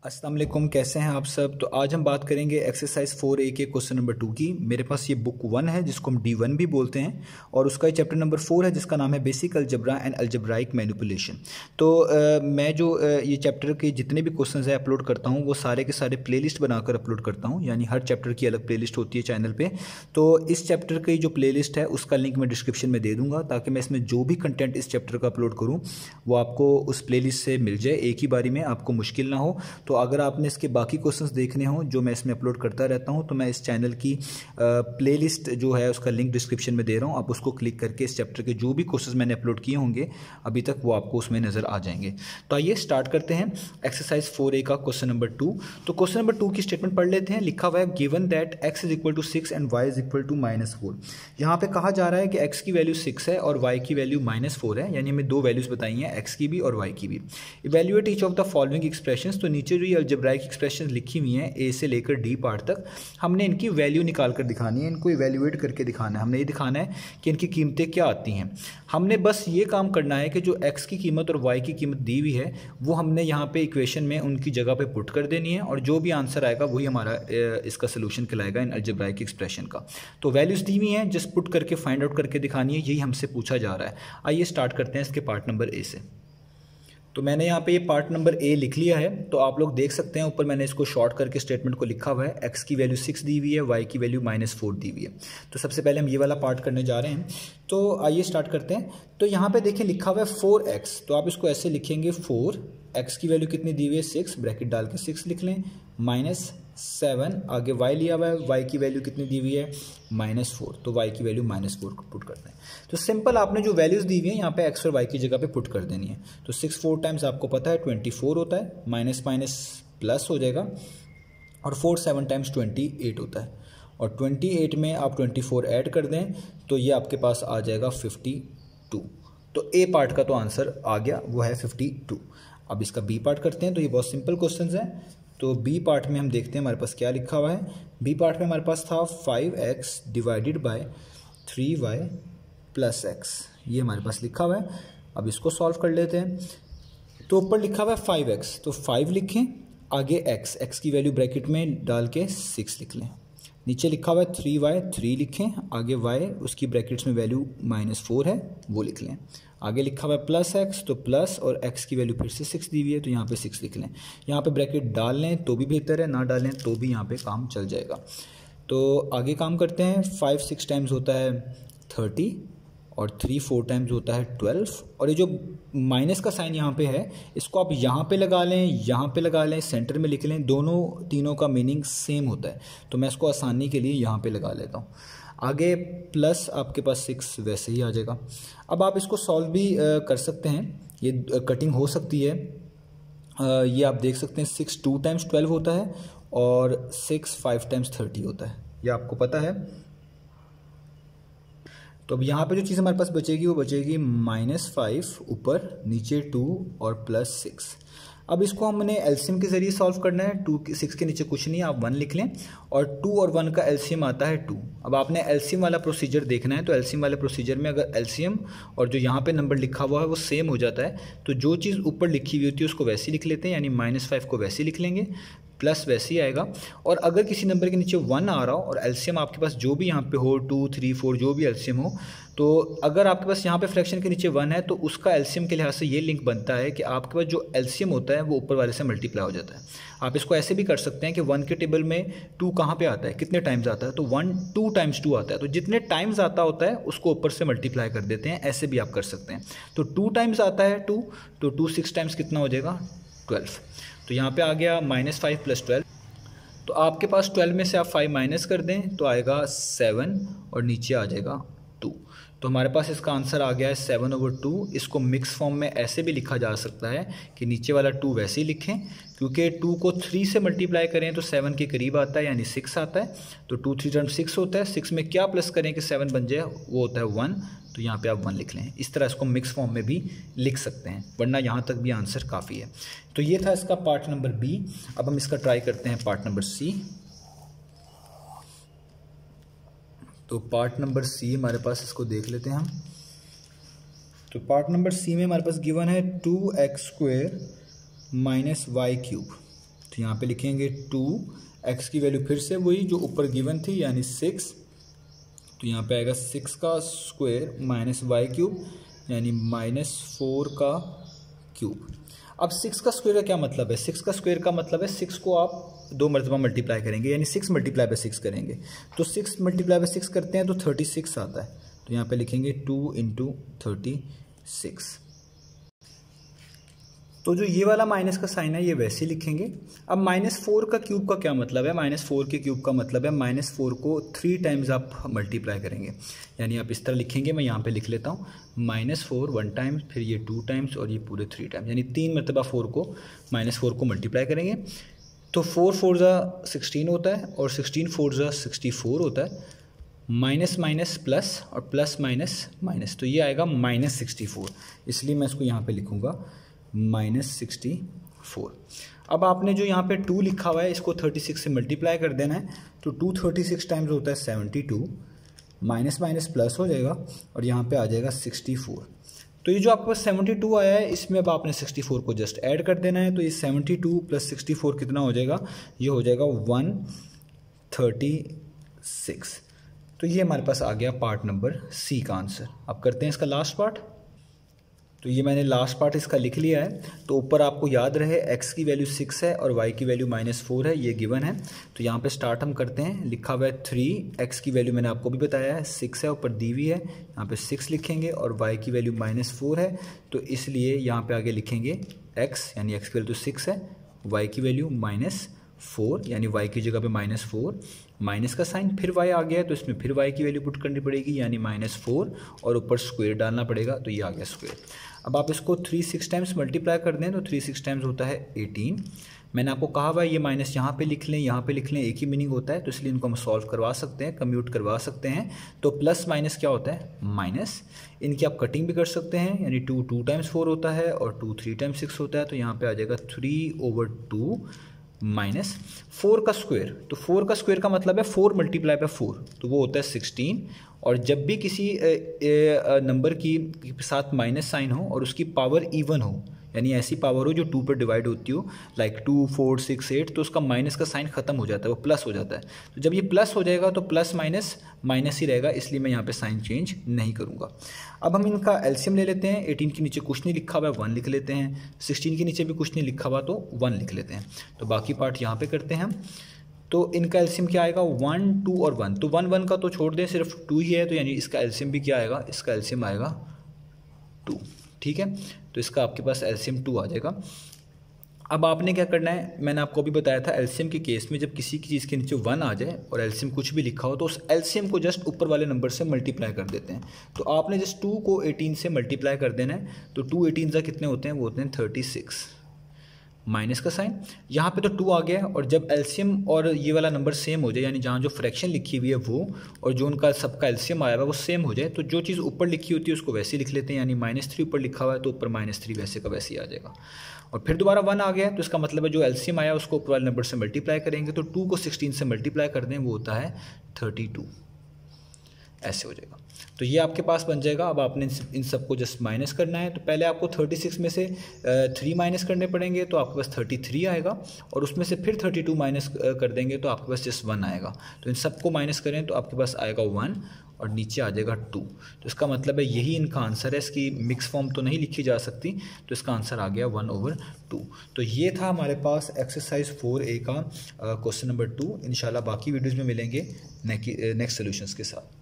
अस्सलाम वालेकुम, कैसे हैं आप सब। तो आज हम बात करेंगे एक्सरसाइज 4A के क्वेश्चन नंबर 2 की। मेरे पास ये बुक 1 है जिसको हम D1 भी बोलते हैं और उसका ये चैप्टर नंबर 4 है जिसका नाम है बेसिक अलजबरा एंड अलजब्राइक मैनिपुलेशन। तो मैं जो ये चैप्टर के जितने भी क्वेश्चंस है अपलोड करता हूँ वो सारे के सारे प्लेलिस्ट बनाकर अपलोड करता हूँ, यानी हर चैप्टर की अलग प्लेलिस्ट होती है चैनल पर। तो इस चैप्टर की जो प्लेलिस्ट है उसका लिंक मैं डिस्क्रिप्शन में दे दूँगा ताकि मैं इसमें जो भी कंटेंट इस चैप्टर का अपलोड करूँ वो आपको उस प्लेलिस्ट से मिल जाए एक ही बारी में, आपको मुश्किल ना हो। तो अगर आपने इसके बाकी क्वेश्चंस देखने हो जो मैं इसमें अपलोड करता रहता हूं तो मैं इस चैनल की प्लेलिस्ट जो है उसका लिंक डिस्क्रिप्शन में दे रहा हूं। आप उसको क्लिक करके इस चैप्टर के जो भी क्वेश्चंस मैंने अपलोड किए होंगे अभी तक वो आपको उसमें नज़र आ जाएंगे। तो आइए स्टार्ट करते हैं एक्सरसाइज 4A का क्वेश्चन नंबर 2। तो क्वेश्चन नंबर 2 की स्टेटमेंट पढ़ लेते हैं। लिखा हुआ है given that x is equal to 6 and y is equal to -4। यहाँ पे कहा जा रहा है कि x की वैल्यू 6 है और y की वैल्यू -4 है, यानी हमें दो वैल्यूज बताई हैं x की भी और y की भी। Evaluate each of the following expressions. तो नीचे जो ये अलजेब्राइक एक्सप्रेशन लिखी हुई हैं ए से लेकर डी पार्ट तक, हमने इनकी वैल्यू निकाल कर दिखानी है, इनको इवैल्यूएट करके दिखाना है। हमने ये दिखाना है कि इनकी कीमतें क्या आती हैं। हमने बस ये काम करना है कि जो x की कीमत और y की कीमत दी हुई है वो हमने यहाँ पे इक्वेशन में उनकी जगह पे पुट कर देनी है और जो भी आंसर आएगा वही हमारा इसका सोल्यूशन कहलाएगा इन अलजेब्राइक एक्सप्रेशन का। तो वैल्यूज दी हुई हैं, जस्ट पुट करके फाइंड आउट करके दिखानी है, यही हमसे पूछा जा रहा है। आइए स्टार्ट करते हैं इसके पार्ट नंबर ए से। तो मैंने यहाँ पे ये पार्ट नंबर ए लिख लिया है, तो आप लोग देख सकते हैं ऊपर मैंने इसको शॉर्ट करके स्टेटमेंट को लिखा हुआ है। x की वैल्यू 6 दी हुई है, y की वैल्यू -4 दी हुई है। तो सबसे पहले हम ये वाला पार्ट करने जा रहे हैं, तो आइए स्टार्ट करते हैं। तो यहाँ पे देखिए लिखा हुआ है 4x, तो आप इसको ऐसे लिखेंगे 4x की वैल्यू कितनी दी हुई है 6, ब्रैकेट डाल के 6 लिख लें, -7 आगे y लिया हुआ है, y की वैल्यू कितनी दी हुई है -4, तो y की वैल्यू -4 पुट करते हैं। तो सिंपल आपने जो वैल्यूज दी हुई है यहाँ पे x और y की जगह पे पुट कर देनी है। तो 6 4 टाइम्स आपको पता है 24 होता है, माइनस माइनस प्लस हो जाएगा, और 4 7 टाइम्स 28 होता है, और 28 में आप 24 ऐड कर दें तो ये आपके पास आ जाएगा 52। तो ए पार्ट का तो आंसर आ गया, वो है 52। अब इसका बी पार्ट करते हैं। तो ये बहुत सिंपल क्वेश्चन है। तो बी पार्ट में हम देखते हैं हमारे पास क्या लिखा हुआ है। बी पार्ट में हमारे पास था 5x divided by 3y plus x, ये हमारे पास लिखा हुआ है। अब इसको सॉल्व कर लेते हैं। तो ऊपर लिखा हुआ है 5x, तो 5 लिखें, आगे x की वैल्यू ब्रैकेट में डाल के 6 लिख लें। नीचे लिखा हुआ है 3y, 3 लिखें, आगे y उसकी ब्रैकेट्स में वैल्यू -4 है वो लिख लें। आगे लिखा हुआ है प्लस x, तो प्लस और x की वैल्यू फिर से 6 दी हुई है तो यहाँ पे 6 लिख लें। यहाँ पे ब्रैकेट डाल लें तो भी बेहतर है, ना डालें तो भी यहाँ पे काम चल जाएगा। तो आगे काम करते हैं। 5 6 टाइम्स होता है 30 और 3 4 टाइम्स होता है 12, और ये जो माइनस का साइन यहाँ पे है इसको आप यहाँ पे लगा लें, यहाँ पे लगा लें, सेंटर में लिख लें, दोनों तीनों का मीनिंग सेम होता है। तो मैं इसको आसानी के लिए यहाँ पे लगा लेता हूँ। आगे प्लस आपके पास 6 वैसे ही आ जाएगा। अब आप इसको सॉल्व भी कर सकते हैं, ये कटिंग हो सकती है। ये आप देख सकते हैं 6 2 टाइम्स 12 होता है और 6 5 टाइम्स 30 होता है, ये आपको पता है। तो अब यहाँ पे जो चीज़ हमारे पास बचेगी वो बचेगी -5 ऊपर, नीचे 2 और +6। अब इसको हमने एलसीएम के जरिए सॉल्व करना है। 2 6 के नीचे कुछ नहीं, आप 1 लिख लें, और 2 और 1 का एलसीएम आता है 2। अब आपने एलसीएम वाला प्रोसीजर देखना है। तो एलसीएम वाले प्रोसीजर में अगर एलसीएम और जो यहाँ पे नंबर लिखा हुआ है वो सेम हो जाता है तो जो चीज़ ऊपर लिखी हुई होती है उसको वैसे ही लिख लेते हैं, यानी -5 को वैसे ही लिख लेंगे, प्लस वैसे ही आएगा। और अगर किसी नंबर के नीचे 1 आ रहा हो और एलसीएम आपके पास जो भी यहाँ पे हो 2 3 4 जो भी एलसीएम हो, तो अगर आपके पास यहाँ पे फ्रैक्शन के नीचे 1 है तो उसका एलसीएम के लिहाज से ये लिंक बनता है कि आपके पास जो एलसीएम होता है वो ऊपर वाले से मल्टीप्लाई हो जाता है। आप इसको ऐसे भी कर सकते हैं कि 1 के टेबल में 2 कहाँ पे आता है, कितने टाइम्स आता है, तो 1 2 टाइम्स 2 आता है, तो जितने टाइम्स आता होता है उसको ऊपर से मल्टीप्लाई कर देते हैं, ऐसे भी आप कर सकते हैं। तो 2 टाइम्स आता है 2, तो 2 6 टाइम्स कितना हो जाएगा 12। तो यहाँ पे आ गया -5 + 12। तो आपके पास 12 में से आप 5 माइनस कर दें तो आएगा 7 और नीचे आ जाएगा 2। तो हमारे पास इसका आंसर आ गया है 7/2। इसको मिक्स फॉर्म में ऐसे भी लिखा जा सकता है कि नीचे वाला 2 वैसे ही लिखें, क्योंकि 2 को 3 से मल्टीप्लाई करें तो 7 के करीब आता है, यानी 6 आता है। तो 2 3 टाइम्स 6 होता है, 6 में क्या प्लस करें कि 7 बन जाए, वो होता है 1। तो यहाँ पे आप 1 लिख लें। इस तरह इसको मिक्स फॉर्म में भी लिख सकते हैं, वरना यहाँ तक भी आंसर काफ़ी है। तो ये था इसका पार्ट नंबर बी। अब हम इसका ट्राई करते हैं पार्ट नंबर सी। तो पार्ट नंबर सी हमारे पास, इसको देख लेते हैं हम। तो पार्ट नंबर सी में हमारे पास गिवन है 2x² - y³। तो यहाँ पे लिखेंगे 2x की वैल्यू फिर से वही जो ऊपर गिवन थी यानी 6, तो यहाँ पे आएगा 6 का स्क्वायर माइनस वाई क्यूब यानी -4 का क्यूब। अब 6 का स्क्वायर का क्या मतलब है? 6 का स्क्वायर का मतलब है 6 को आप 2 मरतबा मल्टीप्लाई करेंगे यानी 6 मल्टीप्लाई बाय 6 करेंगे। तो 6 मल्टीप्लाई बाय 6 करते हैं तो 36 आता है। तो यहाँ पे लिखेंगे 2 × 36। तो जो ये वाला माइनस का साइन है ये वैसे ही लिखेंगे। अब -4 का क्यूब का क्या मतलब है? -4 के क्यूब का मतलब है -4 को 3 टाइम्स आप मल्टीप्लाई करेंगे, यानी आप इस तरह लिखेंगे। मैं यहाँ पे लिख लेता हूँ -4 1 टाइम्स, फिर ये 2 टाइम्स और ये पूरे 3 टाइम्स, यानी 3 मरतबा -4 को मल्टीप्लाई करेंगे। तो 4 4 ज़ा 16 होता है और 16 4 ज़ा 64 होता है। माइनस माइनस प्लस और प्लस माइनस माइनस, तो ये आएगा -64, इसलिए मैं इसको यहाँ पे लिखूँगा -64। अब आपने जो यहाँ पे 2 लिखा हुआ है इसको 36 से मल्टीप्लाई कर देना है। तो 2 36 टाइम्स होता है 72, माइनस माइनस प्लस हो जाएगा और यहाँ पे आ जाएगा 64। तो ये जो आपके पास 72 आया है इसमें अब आपने 64 को जस्ट ऐड कर देना है। तो ये 72 + 64 कितना हो जाएगा? ये हो जाएगा 136। तो ये हमारे पास आ गया पार्ट नंबर सी का आंसर। अब करते हैं इसका लास्ट पार्ट। तो ये मैंने लास्ट पार्ट इसका लिख लिया है। तो ऊपर आपको याद रहे x की वैल्यू 6 है और y की वैल्यू -4 है, ये गिवन है। तो यहाँ पे स्टार्ट हम करते हैं। लिखा हुआ है 3, x की वैल्यू मैंने आपको भी बताया है 6 है, ऊपर दी हुई है, यहाँ पे 6 लिखेंगे और y की वैल्यू -4 है, तो इसलिए यहाँ पे आगे लिखेंगे x, यानी x की वैल्यू 6 है, y की वैल्यू -4 यानी y की जगह पे -4, माइनस का साइन, फिर y आ गया है तो इसमें फिर y की वैल्यू पुट करनी पड़ेगी यानी -4 और ऊपर स्क्वायर डालना पड़ेगा, तो ये आ गया स्क्वायर। अब आप इसको 3 6 टाइम्स मल्टीप्लाई कर दें तो 3 6 टाइम्स होता है 18। मैंने आपको कहा हुआ है ये माइनस यहाँ पे लिख लें, यहाँ पे लिख लें, एक ही मीनिंग होता है, तो इसलिए इनको हम सॉल्व करवा सकते हैं, कम्यूट करवा सकते हैं। तो प्लस माइनस क्या होता है? माइनस। इनकी आप कटिंग भी कर सकते हैं, यानी 2 2 टाइम्स 4 होता है और 2 3 टाइम्स 6 होता है, तो यहाँ पे आ जाएगा 3/2 माइनस 4 का स्क्वायर। तो 4 का स्क्वायर का मतलब है 4 × 4, तो वो होता है 16। और जब भी किसी नंबर की साथ माइनस साइन हो और उसकी पावर इवन हो, यानी ऐसी पावर हो जो 2 पर डिवाइड होती हो, लाइक 2 4 6 8, तो उसका माइनस का साइन खत्म हो जाता है, वो प्लस हो जाता है। तो जब ये प्लस हो जाएगा तो प्लस माइनस माइनस ही रहेगा, इसलिए मैं यहाँ पे साइन चेंज नहीं करूँगा। अब हम इनका एलसीएम ले लेते हैं। 18 के नीचे कुछ नहीं लिखा हुआ है, 1 लिख लेते हैं। 16 के नीचे भी कुछ नहीं लिखा हुआ तो 1 लिख लेते हैं। तो बाकी पार्ट यहाँ पे करते हैं हम। तो इनका एलसीएम क्या आएगा? 1 2 और 1। तो 1 1 का तो छोड़ दें, सिर्फ 2 ही है, तो यानी इसका एलसीएम भी क्या आएगा? इसका एलसीएम आएगा 2। ठीक है, तो इसका आपके पास एलसीएम 2 आ जाएगा। अब आपने क्या करना है, मैंने आपको अभी बताया था एलसीएम के केस में जब किसी की चीज़ के नीचे 1 आ जाए और एलसीएम कुछ भी लिखा हो तो उस एलसीएम को जस्ट ऊपर वाले नंबर से मल्टीप्लाई कर देते हैं। तो आपने जस्ट 2 को 18 से मल्टीप्लाई कर देना है। तो 2 18 से कितने होते हैं? वो होते हैं 36, माइनस का साइन, यहाँ पे तो 2 आ गया। और जब एलसीएम और ये वाला नंबर सेम हो जाए, यानी जहाँ जो फ्रैक्शन लिखी हुई है वो और जो उनका सबका एलसीएम आया हुआ है वो सेम हो जाए, तो जो चीज़ ऊपर लिखी होती है उसको वैसे ही लिख लेते हैं, यानी -3 ऊपर लिखा हुआ है तो ऊपर -3 वैसे का वैसे ही आ जाएगा। और फिर दोबारा 1 आ गया तो इसका मतलब है जो एलसीएम आया उसको ऊपर वाले नंबर से मल्टीप्लाई करेंगे, तो 2 को 16 से मल्टीप्लाई कर दें, वो होता है 32, ऐसे हो जाएगा। तो ये आपके पास बन जाएगा। अब आपने इन सबको जस्ट माइनस करना है। तो पहले आपको 36 में से 3 माइनस करने पड़ेंगे, तो आपके पास 33 आएगा, और उसमें से फिर 32 माइनस कर देंगे तो आपके पास जस्ट 1 आएगा। तो इन सबको माइनस करें तो आपके पास आएगा 1 और नीचे आ जाएगा 2। तो इसका मतलब है यही इनका आंसर है। इसकी मिक्स फॉर्म तो नहीं लिखी जा सकती, तो इसका आंसर आ गया 1/2। तो ये था हमारे पास एक्सरसाइज 4A का क्वेश्चन नंबर 2। इंशाल्लाह बाकी वीडियोज़ में मिलेंगे नेक्स्ट सोल्यूशंस के साथ।